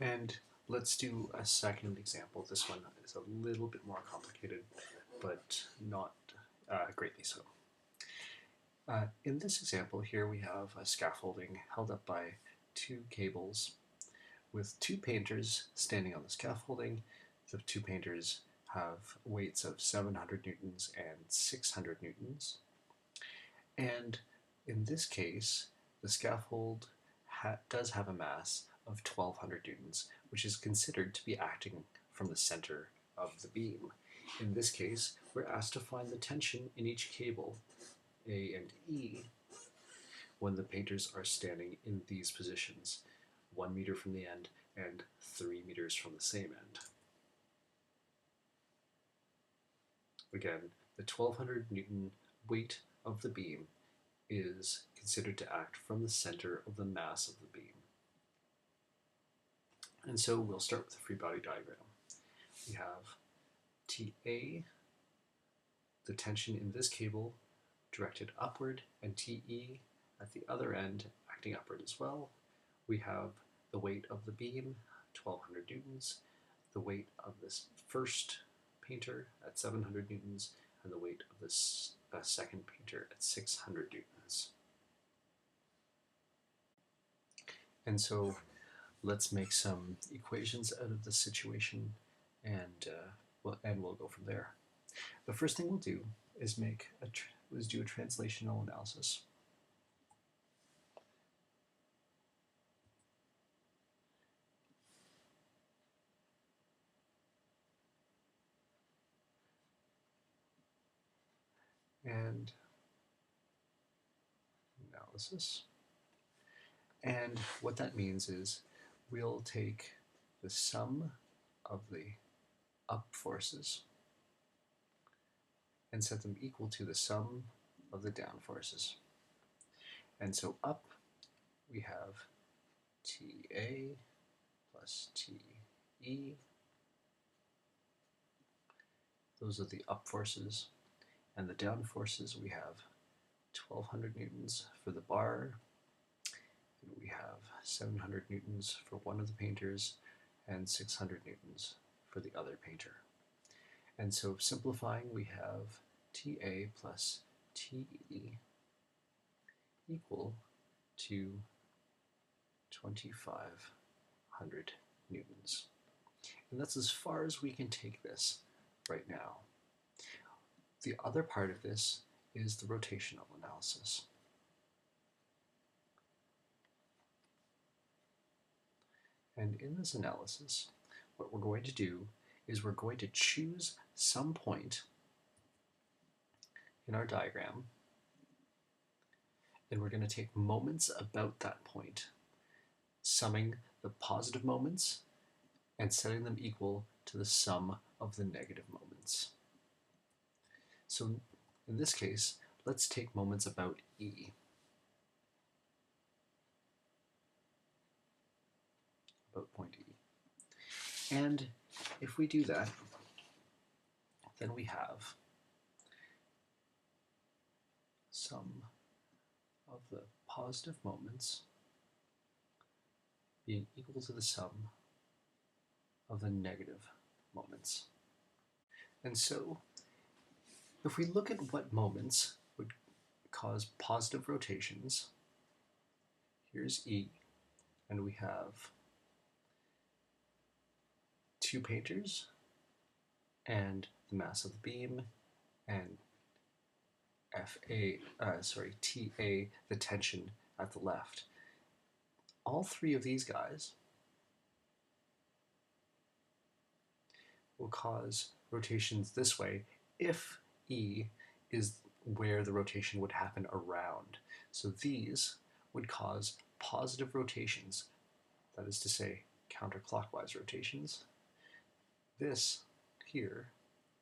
And let's do a second example. This one is a little bit more complicated, but not greatly so. In this example here, we have a scaffolding held up by two cables with two painters standing on the scaffolding. The two painters have weights of 700 newtons and 600 newtons. And in this case, the scaffold does have a mass of 1200 newtons, which is considered to be acting from the center of the beam. In this case, we're asked to find the tension in each cable, A and E, when the painters are standing in these positions, 1 meter from the end and 3 meters from the same end. Again, the 1200 Newton weight of the beam is considered to act from the center of the mass of the beam. And so we'll start with a free body diagram. We have TA, the tension in this cable, directed upward, and TE at the other end acting upward as well. We have the weight of the beam, 1200 newtons, the weight of this first painter at 700 newtons, and the weight of this second painter at 600 newtons. And so let's make some equations out of this situation, and we'll go from there. The first thing we'll do is do a translational analysis. And analysis. And what that means is we'll take the sum of the up forces and set them equal to the sum of the down forces. And so up we have TA plus TE. Those are the up forces. And the down forces, we have 1200 newtons for the bar, and we have 700 newtons for one of the painters, and 600 newtons for the other painter. And so simplifying, we have TA plus TE equal to 2500 newtons. And that's as far as we can take this right now. The other part of this is the rotational analysis. And in this analysis, what we're going to do is we're going to choose some point in our diagram, and we're going to take moments about that point, summing the positive moments and setting them equal to the sum of the negative moments. So in this case, let's take moments about E. About point E. And if we do that, then we have sum of the positive moments being equal to the sum of the negative moments. And so if we look at what moments would cause positive rotations, here's E, and we have two painters and the mass of the beam, and TA, the tension at the left. All three of these guys will cause rotations this way if E is where the rotation would happen around. So these would cause positive rotations, that is to say, counterclockwise rotations. This here,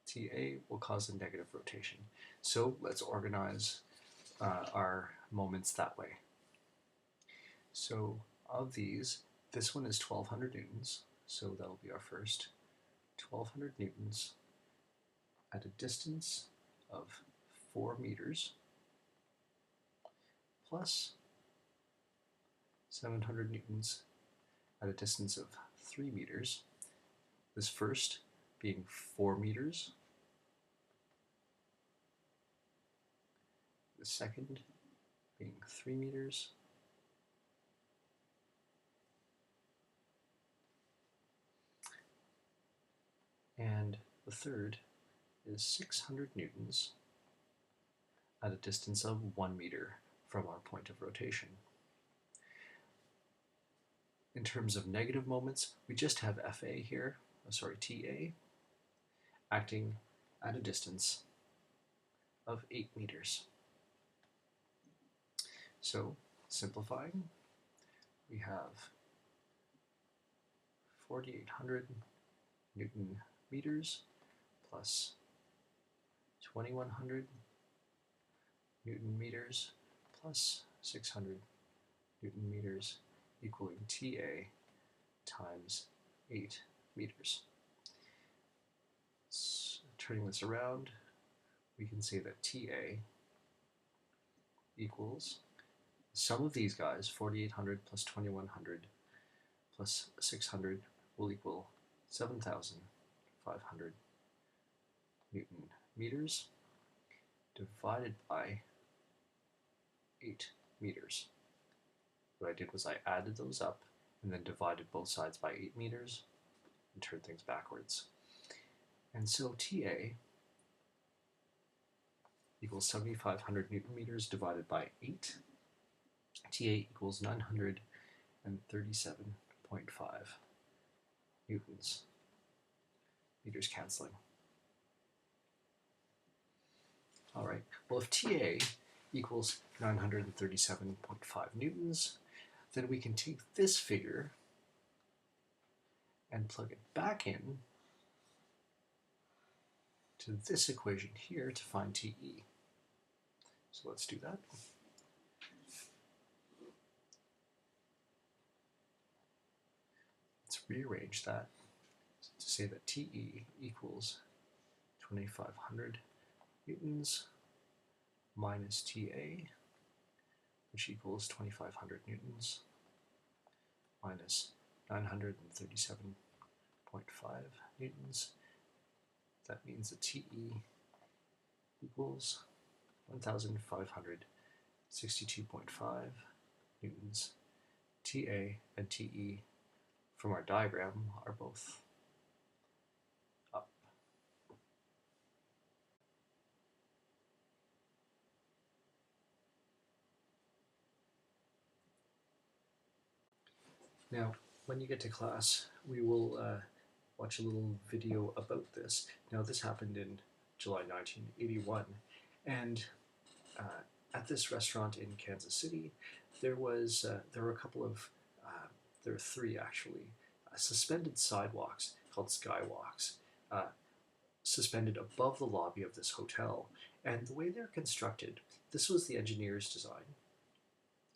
TA, will cause a negative rotation. So let's organize our moments that way. So of these, this one is 1200 newtons, so that'll be our first 1200 newtons at a distance of 4 meters plus 700 newtons at a distance of 3 meters, this first being 4 meters, the second being 3 meters, and the third is 600 newtons at a distance of 1 meter from our point of rotation. In terms of negative moments, we just have TA, acting at a distance of 8 meters. So, simplifying, we have 4,800 Newton meters plus 2,100 Newton meters plus 600 Newton meters equaling TA times 8 meters. So, turning this around, we can say that TA equals the sum of these guys, 4,800 plus 2,100 plus 600 will equal 7,500 Newton meters divided by 8 meters. What I did was I added those up and then divided both sides by 8 meters and turned things backwards. And so TA equals 7,500 Newton meters divided by 8. TA equals 937.5 newtons. Meters canceling. All right, well, if TA equals 937.5 newtons, then we can take this figure and plug it back in to this equation here to find TE. So let's do that. Let's rearrange that to say that TE equals 2,500 newtons minus TA, which equals 2,500 newtons minus 937.5 newtons. That means that TE equals 1,562.5 newtons. TA and TE from our diagram are both up. Now, when you get to class, we will watch a little video about this. Now, this happened in July 1981, and at this restaurant in Kansas City, there were a couple of, there were 3 actually, suspended sidewalks called skywalks, suspended above the lobby of this hotel. And the way they're constructed, this was the engineer's design,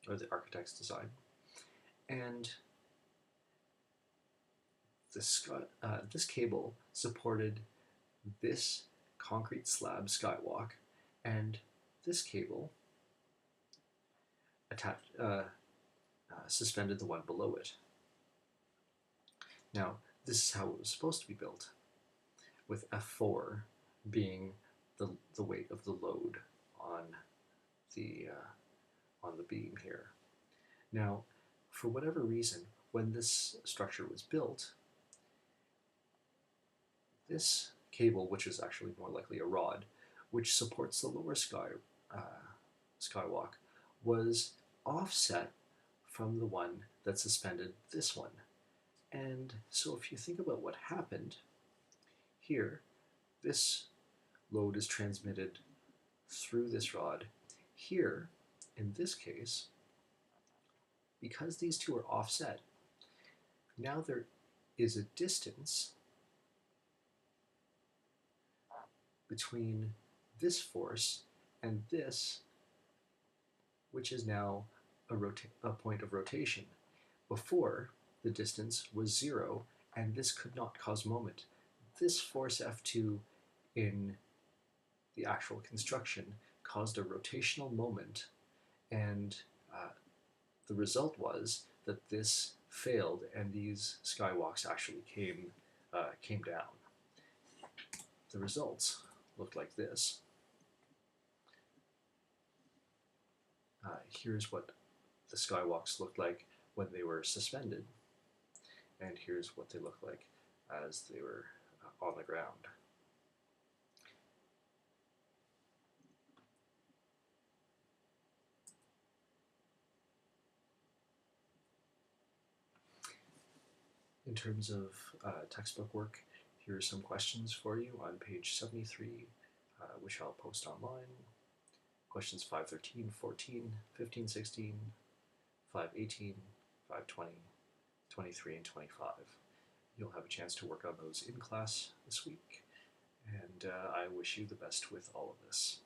or the architect's design, and this cable supported this concrete slab skywalk, and this cable suspended the one below it. Now, this is how it was supposed to be built, with F4 being the weight of the load on the beam here. Now, for whatever reason, when this structure was built, this cable, which is actually more likely a rod, which supports the lower skywalk, was offset from the one that suspended this one. And so if you think about what happened here, this load is transmitted through this rod. Here, in this case, because these two are offset, now there is a distance between this force and this, which is now a point of rotation. Before, the distance was 0, and this could not cause moment. This force F2 in the actual construction caused a rotational moment, and the result was that this failed and these skywalks actually came down. The results looked like this. Here's what the skywalks looked like when they were suspended, and here's what they look like as they were on the ground. In terms of textbook work, here are some questions for you on page 73, which I'll post online. Questions 513, 14, 15, 16, 518, 520, 23, and 25. You'll have a chance to work on those in class this week, and I wish you the best with all of this.